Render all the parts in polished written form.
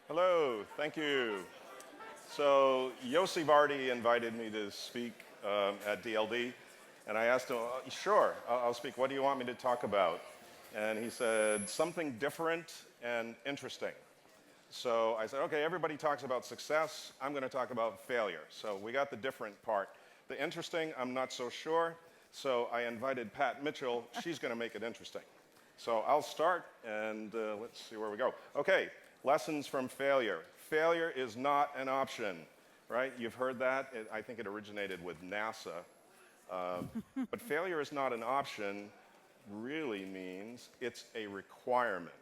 Hello, thank you. So Yossi Vardy invited me to speak at DLD, and I asked him, sure, I'll speak. What do you want me to talk about? And he said, something different and interesting. So I said, okay, everybody talks about success. I'm going to talk about failure. So we got the different part. The interesting, I'm not so sure. So I invited Pat Mitchell. She's going to make it interesting. So I'll start, and let's see where we go. Okay, lessons from failure. Failure is not an option, right? You've heard that. I think it originated with NASA. But failure is not an option really means it's a requirement.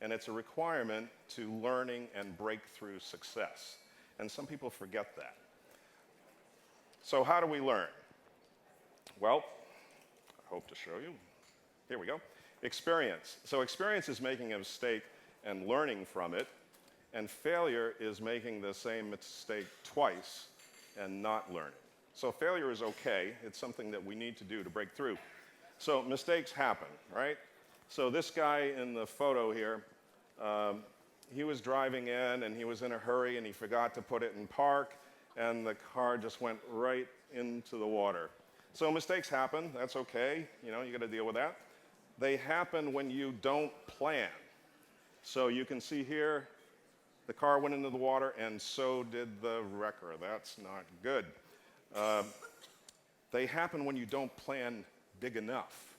And it's a requirement to learning and breakthrough success. And some people forget that. So how do we learn? Well, I hope to show you. Here we go. Experience. So experience is making a mistake and learning from it. And failure is making the same mistake twice and not learning. So failure is okay. It's something that we need to do to break through. So mistakes happen, right? So this guy in the photo here, he was driving in and he was in a hurry and he forgot to put it in park and the car just went right into the water. So mistakes happen. That's okay. You know, you got to deal with that. They happen when you don't plan. So you can see here, the car went into the water, and so did the wrecker. That's not good. They happen when you don't plan big enough.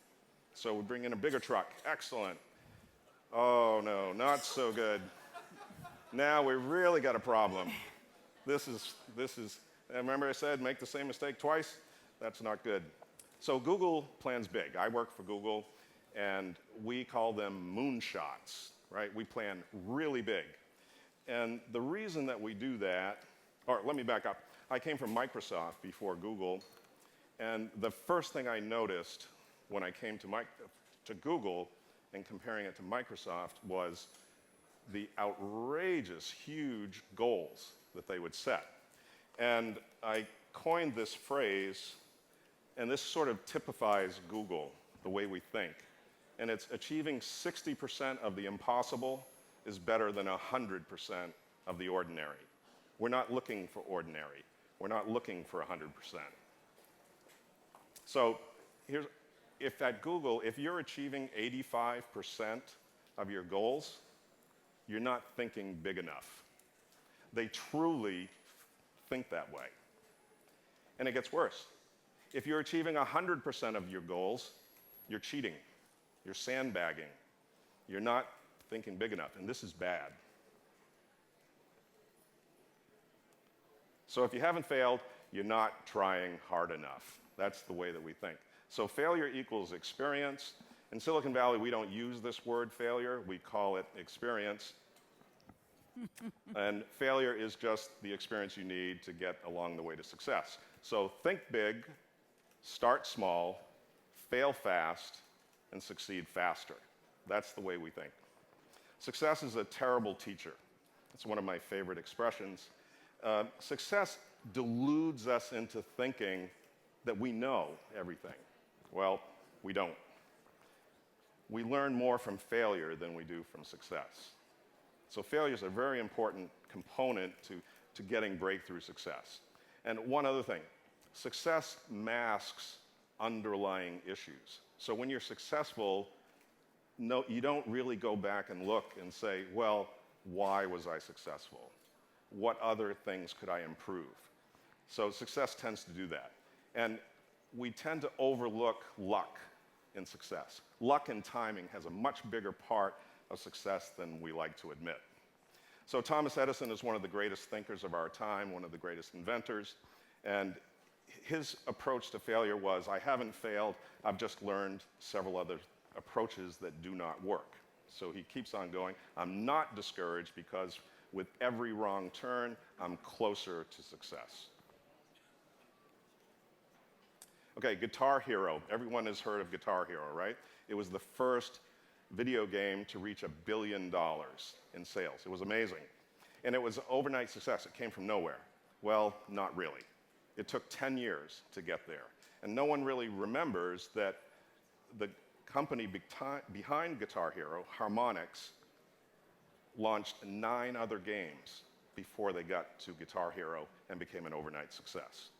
So we bring in a bigger truck. Excellent. Oh, no, not so good. Now we really got a problem. This is, remember I said make the same mistake twice? That's not good. So Google plans big. I work for Google, and we call them moonshots, right? We plan really big. And the reason that we do that, or let me back up. I came from Microsoft before Google, and the first thing I noticed when I came to Google and comparing it to Microsoft was the outrageous, huge goals that they would set. And I coined this phrase, and this sort of typifies Google, the way we think. And it's achieving 60% of the impossible is better than 100% of the ordinary. We're not looking for ordinary. We're not looking for 100%. So if at Google, if you're achieving 85% of your goals, you're not thinking big enough. They truly think that way. And it gets worse. If you're achieving 100% of your goals, you're cheating. You're sandbagging. You're not thinking big enough, and this is bad. So if you haven't failed, you're not trying hard enough. That's the way that we think. So failure equals experience. In Silicon Valley, we don't use this word failure. We call it experience. And failure is just the experience you need to get along the way to success. So think big, start small, fail fast, and succeed faster. That's the way we think. Success is a terrible teacher. It's one of my favorite expressions. Success deludes us into thinking that we know everything. Well, we don't. We learn more from failure than we do from success. So failure is a very important component to getting breakthrough success. And one other thing, success masks underlying issues. So when you're successful, no, you don't really go back and look and say, well, why was I successful? What other things could I improve? So success tends to do that. And we tend to overlook luck in success. Luck and timing has a much bigger part of success than we like to admit. So Thomas Edison is one of the greatest thinkers of our time, one of the greatest inventors, and his approach to failure was, I haven't failed, I've just learned several other approaches that do not work. So he keeps on going. I'm not discouraged because with every wrong turn, I'm closer to success. Okay, Guitar Hero. Everyone has heard of Guitar Hero, right? It was the first video game to reach $1 billion in sales. It was amazing. And it was an overnight success. It came from nowhere. Well, not really. It took 10 years to get there. And no one really remembers that the company behind Guitar Hero, Harmonix, launched 9 other games before they got to Guitar Hero and became an overnight success.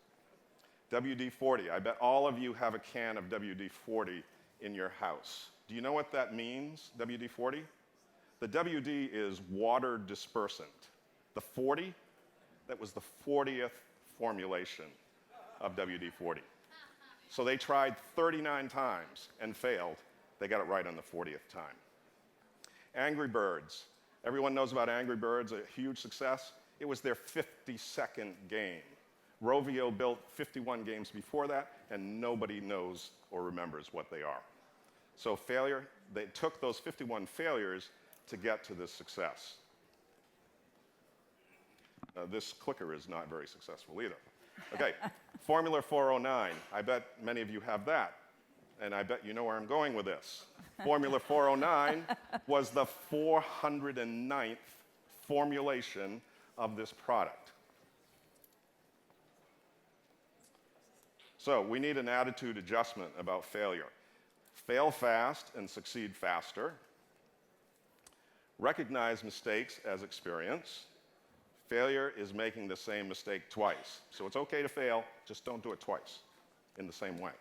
WD-40, I bet all of you have a can of WD-40 in your house. Do you know what that means, WD-40? The WD is water dispersant. The 40, that was the 40th formulation of WD-40. So they tried 39 times and failed. They got it right on the 40th time. Angry Birds. Everyone knows about Angry Birds, a huge success. It was their 52nd game. Rovio built 51 games before that, and nobody knows or remembers what they are. So failure, they took those 51 failures to get to this success. This clicker is not very successful either. Okay, Formula 409. I bet many of you have that, and I bet you know where I'm going with this. Formula 409 was the 409th formulation of this product. So we need an attitude adjustment about failure. Fail fast and succeed faster. Recognize mistakes as experience. Failure is making the same mistake twice. So it's okay to fail, just don't do it twice in the same way.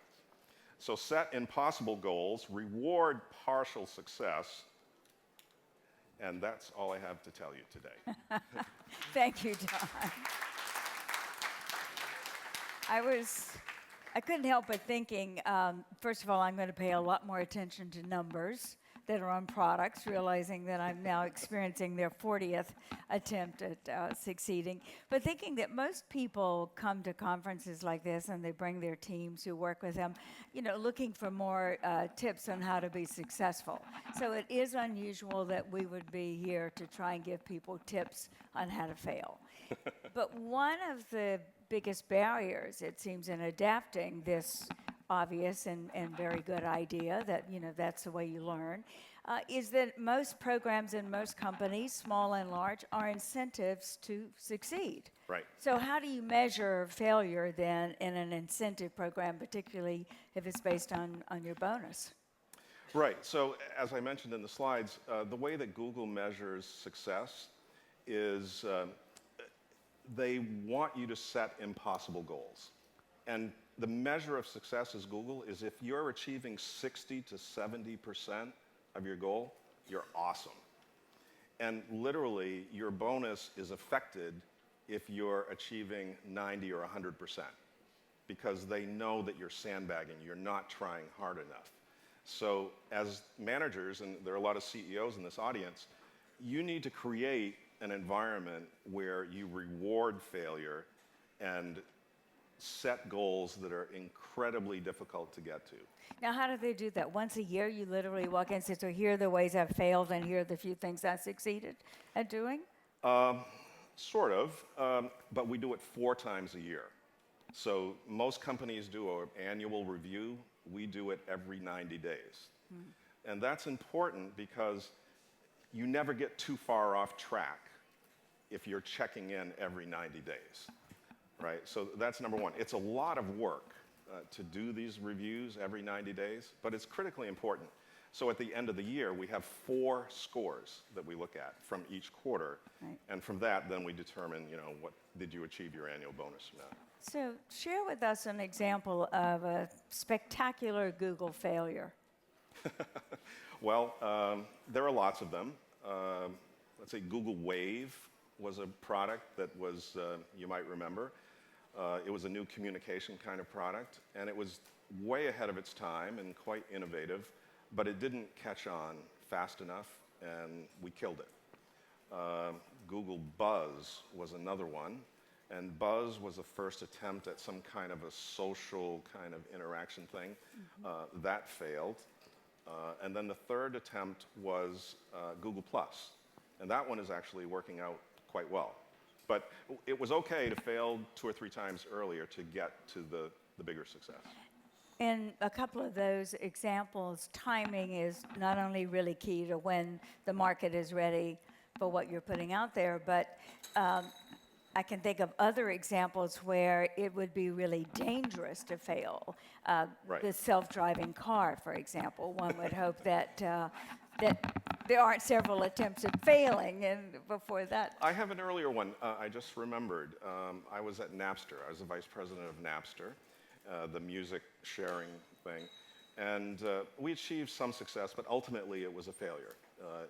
So set impossible goals, reward partial success, and that's all I have to tell you today. Thank you, John. I couldn't help but thinking, first of all, I'm going to pay a lot more attention to numbers that are on products, realizing that I'm now experiencing their 40th attempt at succeeding. But thinking that most people come to conferences like this and they bring their teams who work with them, looking for more tips on how to be successful. So it is unusual that we would be here to try and give people tips on how to fail. But one of the biggest barriers, it seems, in adapting this obvious and very good idea that, that's the way you learn, is that most programs in most companies, small and large, are incentives to succeed. Right. So how do you measure failure then in an incentive program, particularly if it's based on your bonus? Right. So as I mentioned in the slides, the way that Google measures success is they want you to set impossible goals. And the measure of success as Google is if you're achieving 60 to 70% of your goal, you're awesome. And literally, your bonus is affected if you're achieving 90 or 100%, because they know that you're sandbagging, you're not trying hard enough. So as managers, and there are a lot of CEOs in this audience, you need to create an environment where you reward failure and set goals that are incredibly difficult to get to. Now, how do they do that? Once a year, you literally walk in and say, so here are the ways I've failed and here are the few things I succeeded at doing? Sort of, but we do it 4 times a year. So most companies do an annual review. We do it every 90 days. And that's important because you never get too far off track if you're checking in every 90 days. Right? So that's number one. It's a lot of work to do these reviews every 90 days, but it's critically important. So at the end of the year, we have 4 scores that we look at from each quarter. Right. And from that, then we determine, what did you achieve your annual bonus or not. So share with us an example of a spectacular Google failure. Well, there are lots of them. Let's say Google Wave was a product that was, you might remember. It was a new communication kind of product, and it was way ahead of its time and quite innovative, but it didn't catch on fast enough, and we killed it. Google Buzz was another one, and Buzz was the first attempt at some kind of a social kind of interaction thing. That failed. And then the third attempt was Google+, and that one is actually working out quite well. But it was okay to fail 2 or 3 times earlier to get to the bigger success. In a couple of those examples, timing is not only really key to when the market is ready for what you're putting out there, but I can think of other examples where it would be really dangerous to fail. Right. The self-driving car, for example. One would hope that that there aren't several attempts at failing and before that. I have an earlier one. I just remembered. I was at Napster. I was the vice president of Napster, the music sharing thing. And we achieved some success, but ultimately it was a failure.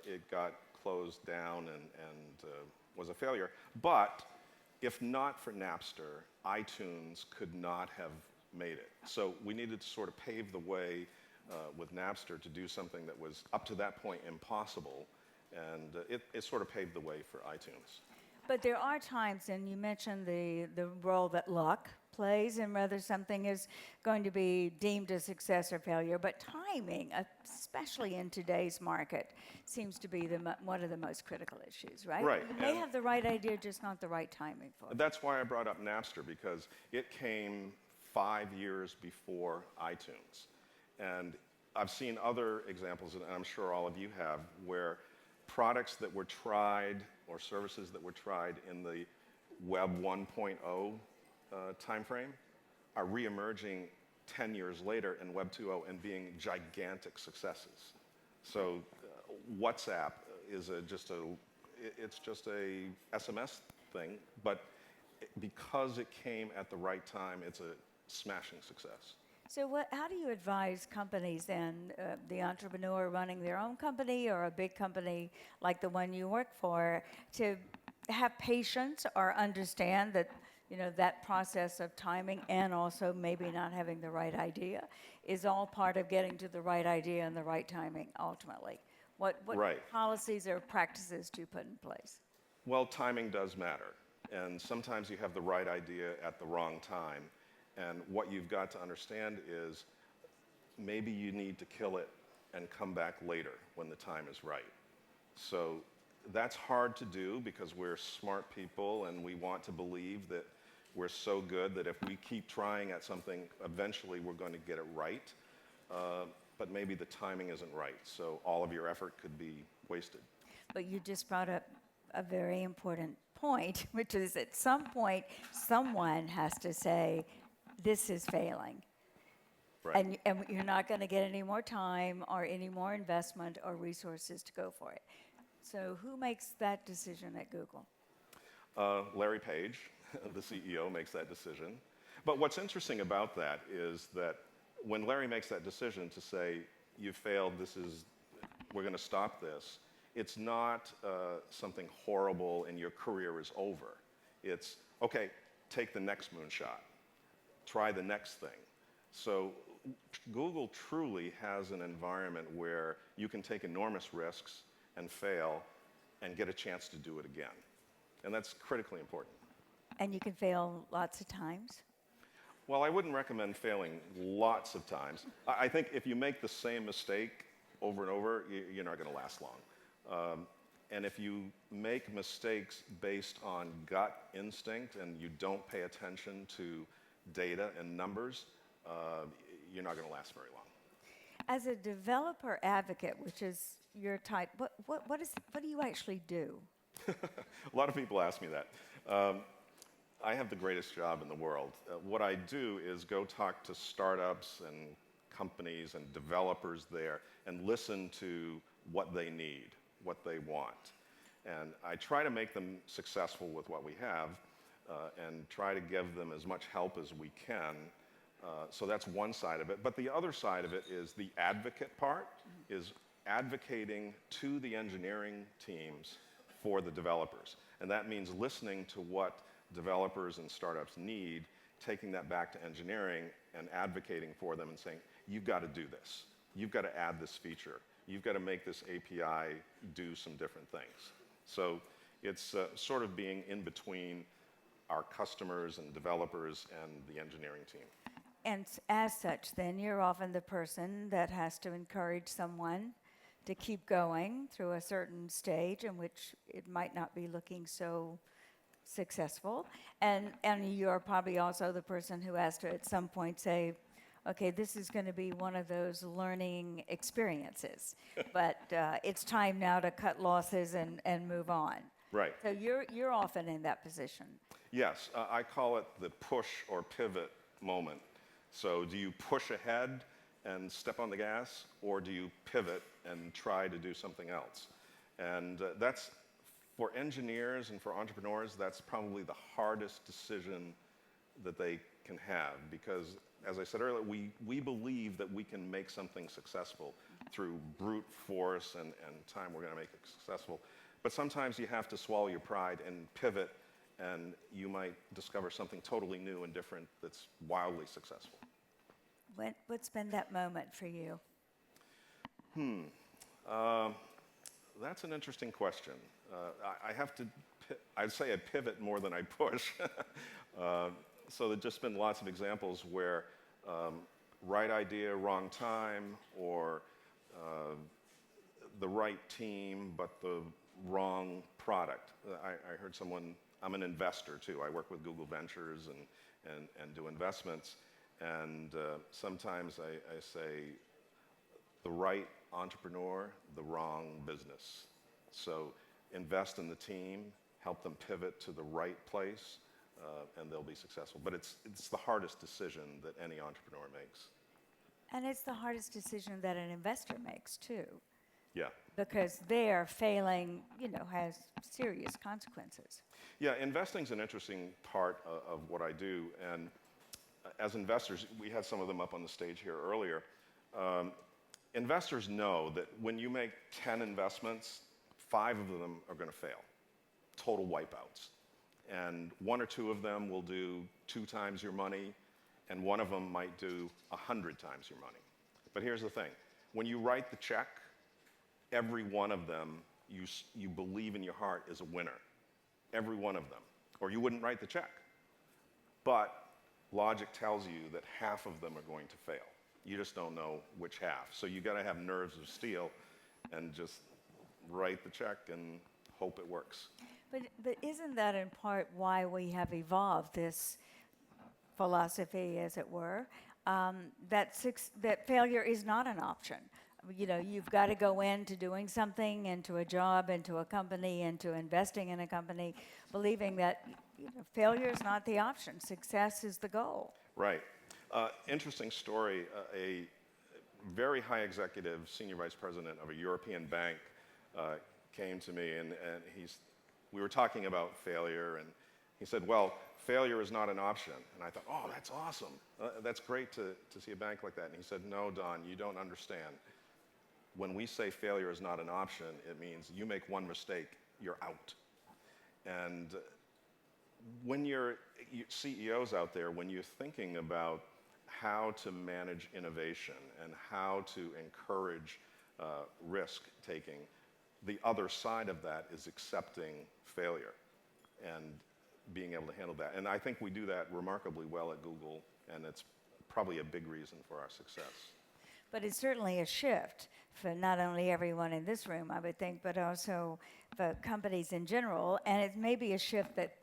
It got closed down and was a failure. But if not for Napster, iTunes could not have made it. So we needed to sort of pave the way with Napster to do something that was up to that point impossible. And it sort of paved the way for iTunes. But there are times, and you mentioned the role that luck plays in whether something is going to be deemed a success or failure. But timing, especially in today's market, seems to be one of the most critical issues, right? Right. You may have the right idea, just not the right timing for it. That's why I brought up Napster, because it came 5 years before iTunes. And I've seen other examples, and I'm sure all of you have, where products that were tried or services that were tried in the Web 1.0 timeframe are reemerging 10 years later in Web 2.0 and being gigantic successes. So WhatsApp is just a SMS thing, but because it came at the right time, it's a smashing success. So how do you advise companies then, the entrepreneur running their own company or a big company like the one you work for, to have patience or understand that, that process of timing and also maybe not having the right idea is all part of getting to the right idea and the right timing ultimately? What Right. policies or practices do you put in place? Well, timing does matter. And sometimes you have the right idea at the wrong time. And what you've got to understand is maybe you need to kill it and come back later when the time is right. So that's hard to do because we're smart people and we want to believe that we're so good that if we keep trying at something, eventually we're going to get it right. But maybe the timing isn't right, so all of your effort could be wasted. But you just brought up a very important point, which is at some point, someone has to say, this is failing. Right. And you're not going to get any more time or any more investment or resources to go for it. So who makes that decision at Google? Larry Page, the CEO, makes that decision. But what's interesting about that is that when Larry makes that decision to say, you failed, we're going to stop this, it's not something horrible and your career is over. It's, okay, take the next moonshot. Try the next thing. So Google truly has an environment where you can take enormous risks and fail and get a chance to do it again. And that's critically important. And you can fail lots of times? Well, I wouldn't recommend failing lots of times. I think if you make the same mistake over and over, you're not going to last long. And if you make mistakes based on gut instinct and you don't pay attention to data and numbers, you're not going to last very long. As a developer advocate, which is your type, what do you actually do? A lot of people ask me that. I have the greatest job in the world. What I do is go talk to startups and companies and developers there and listen to what they need, what they want. And I try to make them successful with what we have and try to give them as much help as we can. So that's one side of it. But the other side of it is the advocate part, is advocating to the engineering teams for the developers. And that means listening to what developers and startups need, taking that back to engineering and advocating for them and saying, you've got to do this. You've got to add this feature. You've got to make this API do some different things. So it's sort of being in between our customers and developers and the engineering team. And as such, then, you're often the person that has to encourage someone to keep going through a certain stage in which it might not be looking so successful. And you're probably also the person who has to at some point say, okay, this is going to be one of those learning experiences, but it's time now to cut losses and move on. Right. So you're often in that position. Yes, I call it the push or pivot moment. So do you push ahead and step on the gas, or do you pivot and try to do something else? And that's, for engineers and for entrepreneurs, that's probably the hardest decision that they can have, because, as I said earlier, we believe that we can make something successful through brute force and time. We're going to make it successful. But sometimes you have to swallow your pride and pivot, and you might discover something totally new and different that's wildly successful. What's been that moment for you? That's an interesting question. I have to, I'd say I pivot more than I push. So there's just been lots of examples where right idea, wrong time, or the right team, but the wrong product. I heard someone, I'm an investor too. I work with Google Ventures and do investments. And sometimes I say the right entrepreneur, the wrong business. So invest in the team, help them pivot to the right place, and they'll be successful. But it's the hardest decision that any entrepreneur makes. And it's the hardest decision that an investor makes, too. Yeah. Because their failing, has serious consequences. Yeah, investing's an interesting part of what I do. And as investors, we had some of them up on the stage here earlier. Investors know that when you make 10 investments, 5 of them are going to fail, total wipeouts. And 1 or 2 of them will do 2 times your money, and 1 of them might do 100 times your money. But here's the thing. When you write the check, every one of them you believe in your heart is a winner. Every one of them. Or you wouldn't write the check. But logic tells you that half of them are going to fail. You just don't know which half. So you got to have nerves of steel and just write the check and hope it works. But isn't that in part why we have evolved this philosophy, as it were, that failure is not an option? You've got to go into doing something, into a job, into a company, into investing in a company, believing that failure is not the option. Success is the goal. Right. Interesting story. A very high executive, senior vice president of a European bank, came to me, and we were talking about failure, and he said, well, failure is not an option. And I thought, oh, that's awesome. That's great to see a bank like that. And he said, no, Don, you don't understand. When we say failure is not an option, it means you make one mistake, you're out. And when you're CEOs out there, when you're thinking about how to manage innovation and how to encourage risk-taking, the other side of that is accepting failure and being able to handle that. And I think we do that remarkably well at Google, and it's probably a big reason for our success. But it's certainly a shift for not only everyone in this room, I would think, but also for companies in general. And it may be a shift that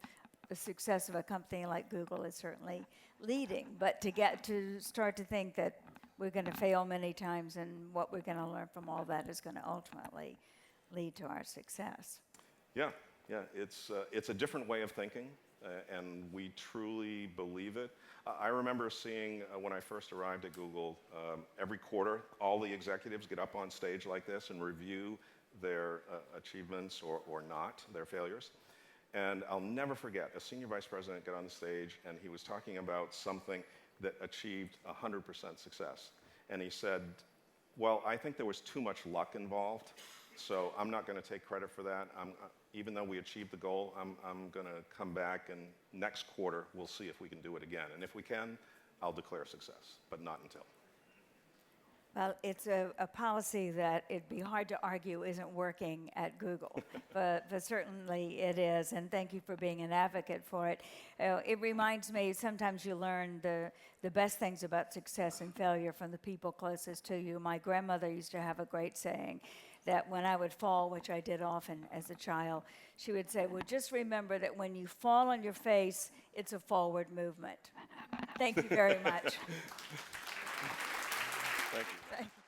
the success of a company like Google is certainly leading. But to start to think that we're going to fail many times, and what we're going to learn from all that is going to ultimately lead to our success. Yeah. It's a different way of thinking, and we truly believe it. I remember seeing when I first arrived at Google, every quarter, all the executives get up on stage like this and review their achievements or not, their failures. And I'll never forget, a senior vice president got on the stage, and he was talking about something that achieved 100% success. And he said, well, I think there was too much luck involved, so I'm not going to take credit for that. Even though we achieved the goal, I'm going to come back, and next quarter we'll see if we can do it again. And if we can, I'll declare success, but not until. Well, it's a policy that it'd be hard to argue isn't working at Google, but certainly it is, and thank you for being an advocate for it. It reminds me, sometimes you learn the best things about success and failure from the people closest to you. My grandmother used to have a great saying that when I would fall, which I did often as a child, she would say, well, just remember that when you fall on your face, it's a forward movement. Thank you very much. Thank you. Thank you.